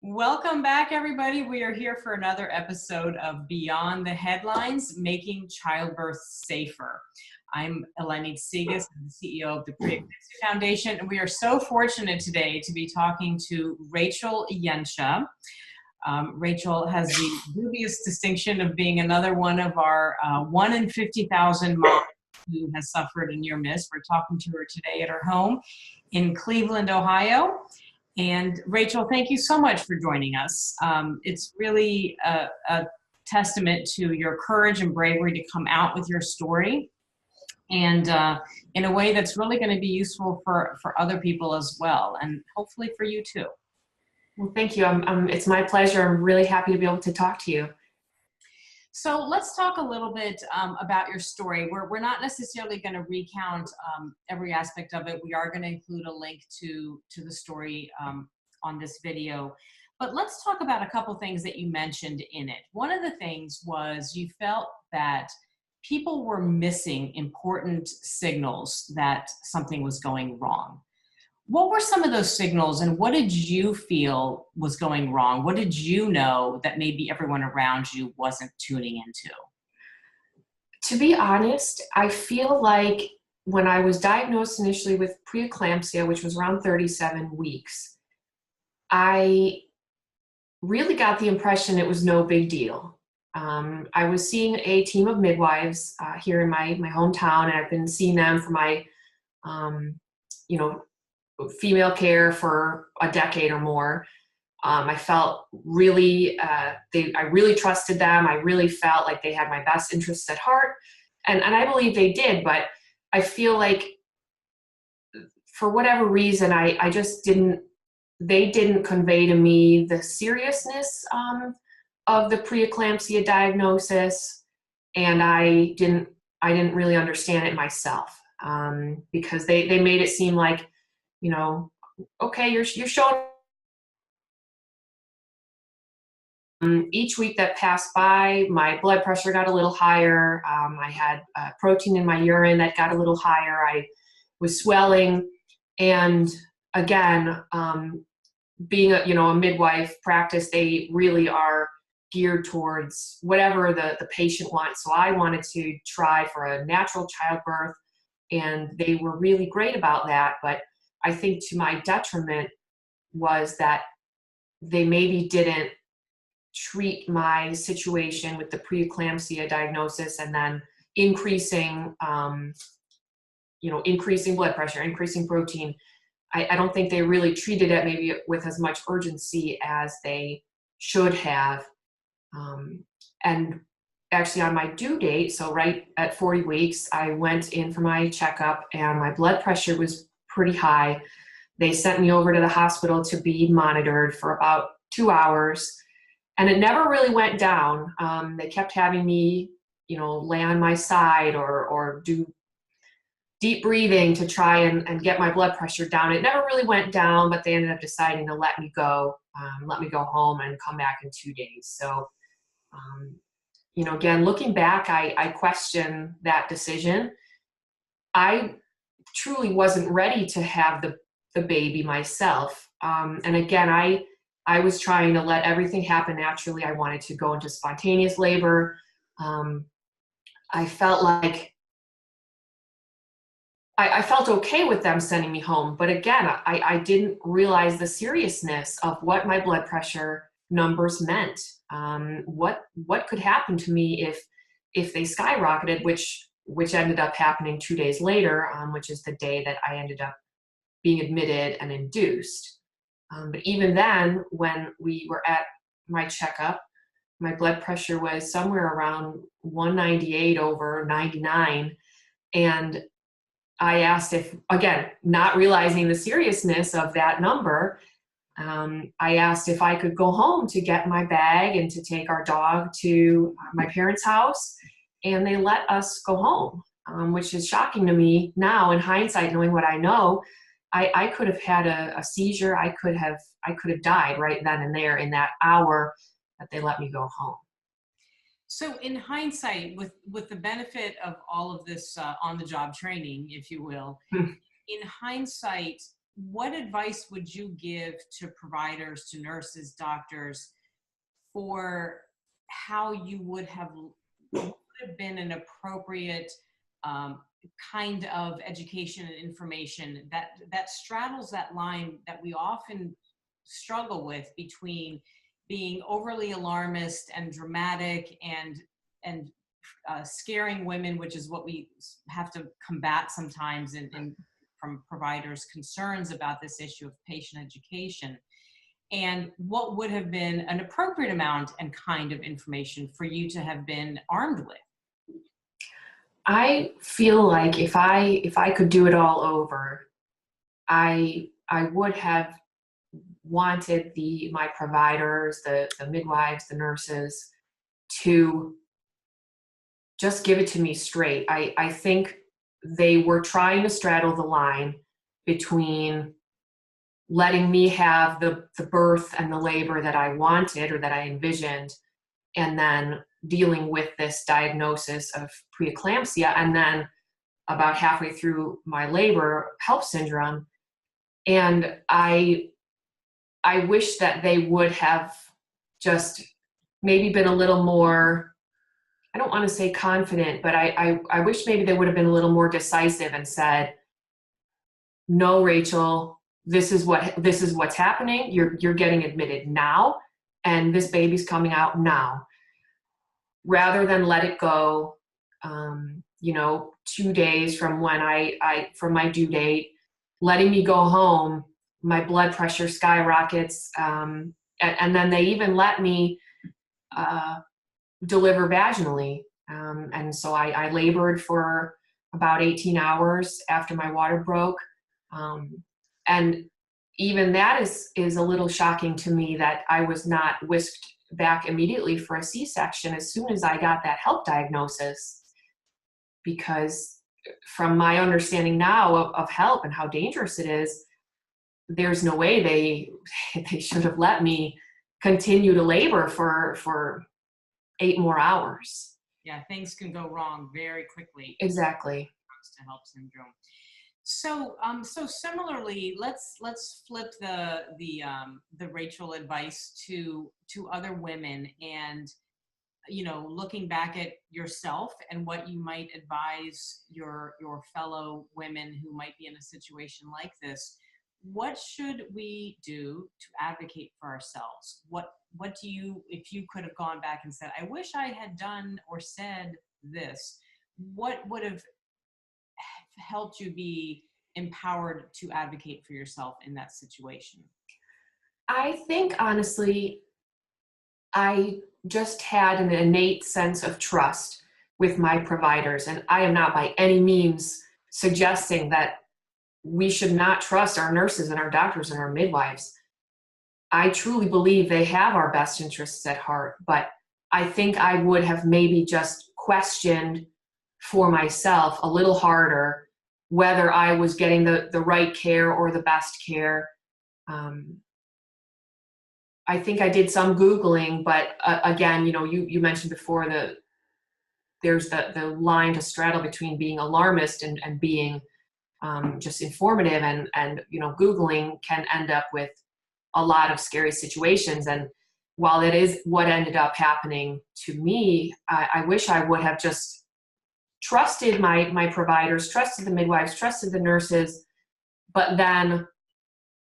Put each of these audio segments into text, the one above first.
Welcome back, everybody. We are here for another episode of Beyond the Headlines, Making Childbirth Safer. I'm Eleni Tsigas, I'm the CEO of the Preeclampsia Foundation, and we are so fortunate today to be talking to Rachel Yencha. Rachel has the dubious distinction of being another one of our 1 in 50,000 moms who has suffered a near miss. We're talking to her today at her home in Cleveland, Ohio. And Rachel, thank you so much for joining us. It's really a testament to your courage and bravery to come out with your story, and in a way that's really going to be useful for other people as well, and hopefully for you too. Well, thank you. It's my pleasure. I'm really happy to be able to talk to you. So let's talk a little bit about your story. We're not necessarily going to recount every aspect of it. We are going to include a link to the story on this video. But let's talk about a couple things that you mentioned in it. One of the things was you felt that people were missing important signals that something was going wrong. What were some of those signals, and what did you feel was going wrong? What did you know that maybe everyone around you wasn't tuning into? To be honest, I feel like when I was diagnosed initially with preeclampsia, which was around 37 weeks, I really got the impression it was no big deal. I was seeing a team of midwives here in my hometown, and I've been seeing them for my, female care for a decade or more. I felt really, I really trusted them. I really felt like they had my best interests at heart. And I believe they did, but I feel like for whatever reason, I just they didn't convey to me the seriousness of the preeclampsia diagnosis. And I didn't really understand it myself because they made it seem like, okay, you're showing. Each week that passed by, my blood pressure got a little higher. I had protein in my urine that got a little higher. I was swelling. And again, being a midwife practice, they really are geared towards whatever the patient wants. So I wanted to try for a natural childbirth, and they were really great about that. But I think to my detriment was that they maybe didn't treat my situation with the preeclampsia diagnosis and then increasing blood pressure, increasing protein. I don't think they really treated it maybe with as much urgency as they should have. And actually on my due date, so right at 40 weeks, I went in for my checkup and my blood pressure was pretty high. They sent me over to the hospital to be monitored for about 2 hours, and it never really went down. They kept having me, lay on my side or do deep breathing to try and get my blood pressure down. It never really went down, but they ended up deciding to let me go home and come back in 2 days. So, again, looking back, I question that decision. I truly wasn't ready to have the baby myself. And again, I was trying to let everything happen naturally. I wanted to go into spontaneous labor. I felt like I felt okay with them sending me home. But again, I didn't realize the seriousness of what my blood pressure numbers meant. What could happen to me if they skyrocketed, which ended up happening 2 days later, which is the day that I ended up being admitted and induced. But even then, when we were at my checkup, my blood pressure was somewhere around 198 over 99. And I asked if, again, not realizing the seriousness of that number, I asked if I could go home to get my bag and to take our dog to my parents' house. And they let us go home, which is shocking to me now in hindsight, knowing what I know. I could have had a seizure. I could have died right then and there in that hour that they let me go home. So in hindsight, with the benefit of all of this on-the-job training, if you will, in hindsight, what advice would you give to providers, to nurses, doctors, for how you would have been an appropriate kind of education and information that straddles that line that we often struggle with between being overly alarmist and dramatic and scaring women, which is what we have to combat sometimes from providers' concerns about this issue of patient education, and what would have been an appropriate amount and kind of information for you to have been armed with? I feel like if I could do it all over, I would have wanted my providers, the midwives, the nurses, to just give it to me straight. I think they were trying to straddle the line between letting me have the birth and the labor that I wanted or that I envisioned, and then dealing with this diagnosis of preeclampsia, and then about halfway through my labor, HELLP syndrome. And I wish that they would have just maybe been a little more, I don't want to say confident, but I wish maybe they would have been a little more decisive and said, no, Rachel, this is what's happening. You're getting admitted now, and this baby's coming out now. Rather than let it go, 2 days from when from my due date, letting me go home, my blood pressure skyrockets, and then they even let me deliver vaginally. And so I labored for about 18 hours after my water broke. And even that is a little shocking to me, that I was not whisked back immediately for a C-section as soon as I got that HELLP diagnosis, because from my understanding now of HELLP and how dangerous it is, there's no way they should have let me continue to labor for 8 more hours. Yeah, things can go wrong very quickly. Exactly. When it comes to HELLP syndrome. So, so similarly, let's flip the Rachel advice to other women, and looking back at yourself and what you might advise your fellow women who might be in a situation like this. What should we do to advocate for ourselves? What do you, if you could have gone back and said, I wish I had done or said this, what would have helped you be empowered to advocate for yourself in that situation? I think, honestly, I just had an innate sense of trust with my providers. And I am not by any means suggesting that we should not trust our nurses and our doctors and our midwives. I truly believe they have our best interests at heart, but I think I would have maybe just questioned for myself a little harder whether I was getting the right care or the best care. I think I did some Googling, but again, you mentioned before there's the line to straddle between being alarmist and being just informative, and Googling can end up with a lot of scary situations. And while it is what ended up happening to me, I wish I would have just trusted my providers, trusted the midwives, trusted the nurses, but then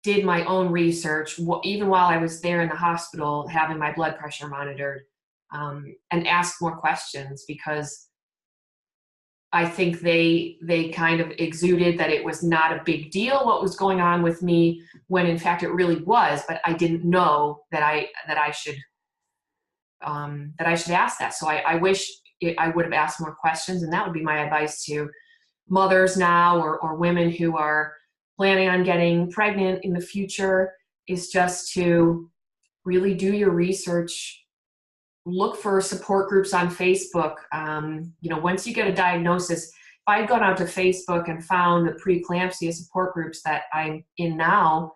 did my own research, even while I was there in the hospital having my blood pressure monitored, and asked more questions, because I think they kind of exuded that it was not a big deal what was going on with me, when in fact it really was. But I didn't know that I should ask that. So I wish I would have asked more questions, and that would be my advice to mothers now, or women who are planning on getting pregnant in the future, is just to really do your research. Look for support groups on Facebook. Once you get a diagnosis, if I had gone out to Facebook and found the preeclampsia support groups that I'm in now,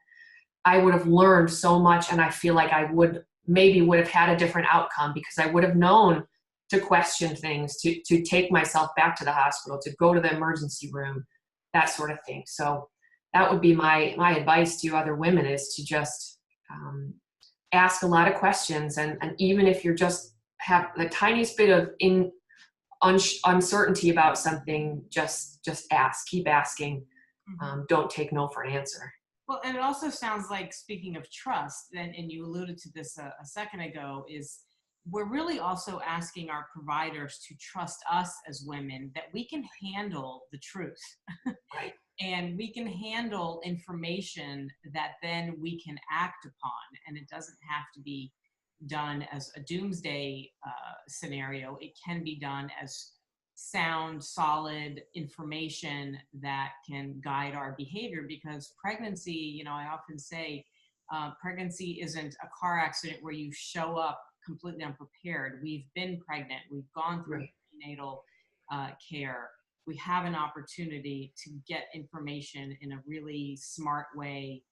I would have learned so much, and I feel like I would have had a different outcome, because I would have known to question things, to take myself back to the hospital, to go to the emergency room, that sort of thing. So that would be my advice to other women, is to just ask a lot of questions. And even if you're just have the tiniest bit of uncertainty about something, just ask, keep asking. Don't take no for an answer. Well, and it also sounds like, speaking of trust, and you alluded to this a second ago, is we're really also asking our providers to trust us as women, that we can handle the truth. Right. And we can handle information that then we can act upon. And it doesn't have to be done as a doomsday scenario. It can be done as sound, solid information that can guide our behavior. Because pregnancy, you know, I often say, pregnancy isn't a car accident where you show up completely unprepared. We've been pregnant. We've gone through prenatal care. We have an opportunity to get information in a really smart way,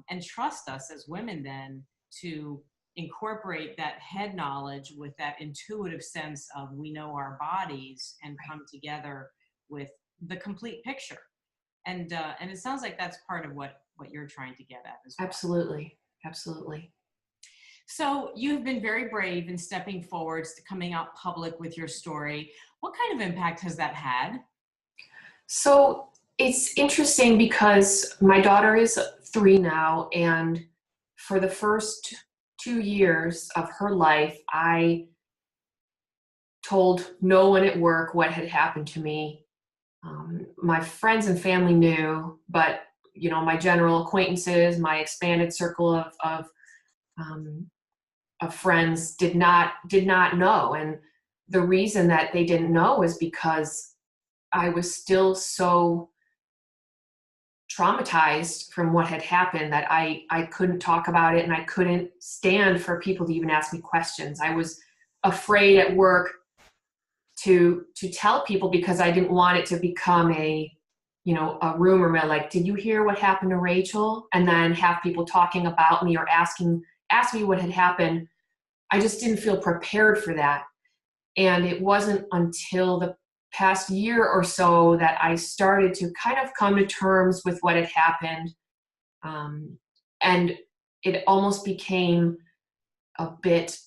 and trust us as women then to incorporate that head knowledge with that intuitive sense of, we know our bodies, and come together with the complete picture. And it sounds like that's part of what you're trying to get at as well. Absolutely. Absolutely. So you've been very brave in stepping forwards to coming out public with your story. What kind of impact has that had? So it's interesting because my daughter is 3 now, and for the first 2 years of her life, I told no one at work what had happened to me. My friends and family knew, but you know, my general acquaintances, my expanded circle of friends did not know. And the reason that they didn't know was because I was still so traumatized from what had happened that I couldn't talk about it, and I couldn't stand for people to even ask me questions. I was afraid at work to tell people, because I didn't want it to become a rumor mill, like, did you hear what happened to Rachel? And then have people talking about me or ask me what had happened. I just didn't feel prepared for that. And it wasn't until the past year or so that I started to kind of come to terms with what had happened. And it almost became a bit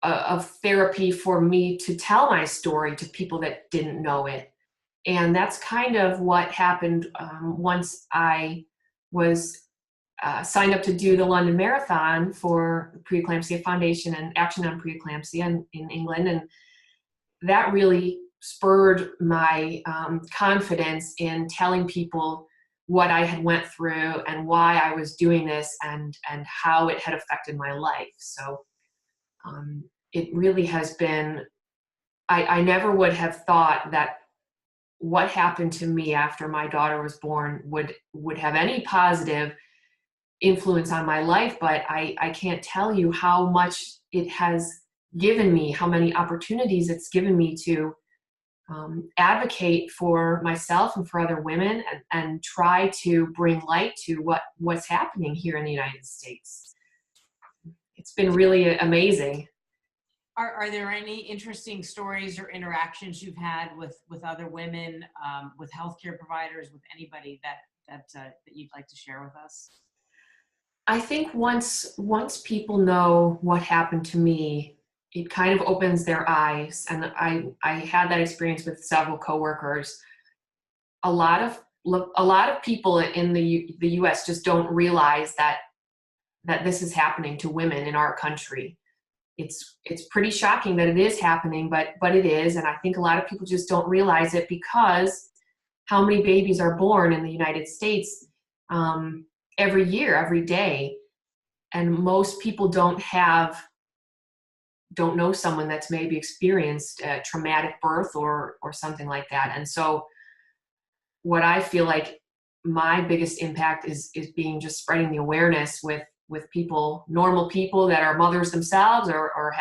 of therapy for me to tell my story to people that didn't know it. And that's kind of what happened once I was signed up to do the London Marathon for the Preeclampsia Foundation and Action on Preeclampsia in England. And that really spurred my confidence in telling people what I had went through and why I was doing this, and how it had affected my life. So it really has been, I never would have thought that what happened to me after my daughter was born would have any positive influence on my life, but I can't tell you how much it has given me, how many opportunities it's given me to advocate for myself and for other women, and try to bring light to what's happening here in the United States. It's been really amazing. Are there any interesting stories or interactions you've had with other women, with healthcare providers, with anybody that you'd like to share with us? I think once people know what happened to me, it kind of opens their eyes. And I had that experience with several coworkers. A lot of people in the U.S. just don't realize that this is happening to women in our country. It's pretty shocking that it is happening, but it is. And I think a lot of people just don't realize it, because how many babies are born in the United States every year, every day. And most people don't know someone that's maybe experienced a traumatic birth or something like that. And so what I feel like my biggest impact is being just spreading the awareness with people, normal people that are mothers themselves, or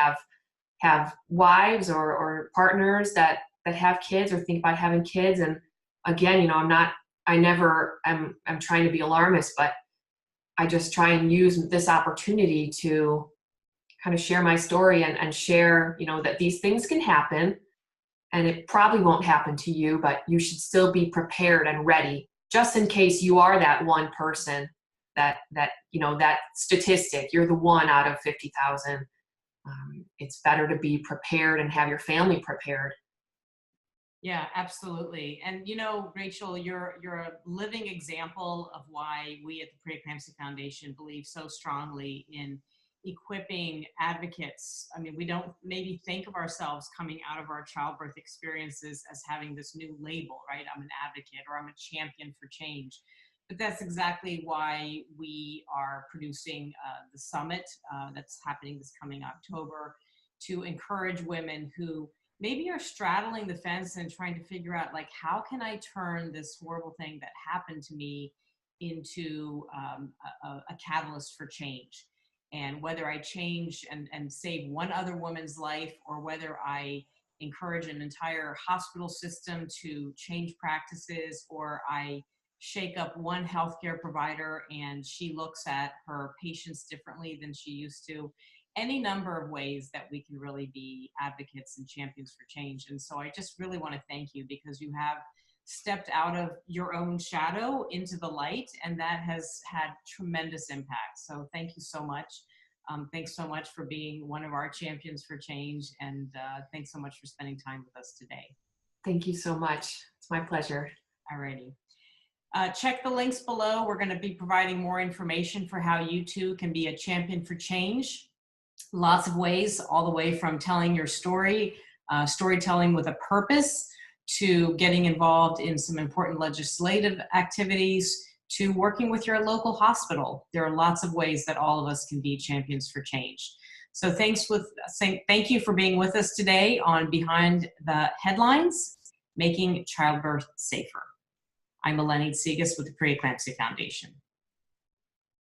have wives or partners that have kids or think about having kids. And again, I'm trying to be alarmist, but I just try and use this opportunity to kind of share my story and share, that these things can happen, and it probably won't happen to you, but you should still be prepared and ready just in case you are that one person, that statistic, you're the one out of 50,000. It's better to be prepared and have your family prepared. Yeah, absolutely. And Rachel, you're a living example of why we at the Preeclampsia Foundation believe so strongly in equipping advocates. I mean, we don't maybe think of ourselves coming out of our childbirth experiences as having this new label, right? I'm an advocate or I'm a champion for change. But that's exactly why we are producing the summit that's happening this coming October, to encourage women who maybe are straddling the fence and trying to figure out, like, how can I turn this horrible thing that happened to me into a catalyst for change? And whether I change and save one other woman's life, or whether I encourage an entire hospital system to change practices, or I shake up one healthcare provider and she looks at her patients differently than she used to. Any number of ways that we can really be advocates and champions for change. And so I just really want to thank you, because you have stepped out of your own shadow into the light, and that has had tremendous impact. So thank you so much. Thanks so much for being one of our champions for change, and thanks so much for spending time with us today. Thank you so much. It's my pleasure. Alrighty. Check the links below. We're going to be providing more information for how you too can be a champion for change. Lots of ways, all the way from telling your story, storytelling with a purpose, to getting involved in some important legislative activities, to working with your local hospital. There are lots of ways that all of us can be champions for change. So thank you for being with us today on Behind the Headlines, Making Childbirth Safer. I'm Eleni Tsigas with the Preeclampsia Foundation.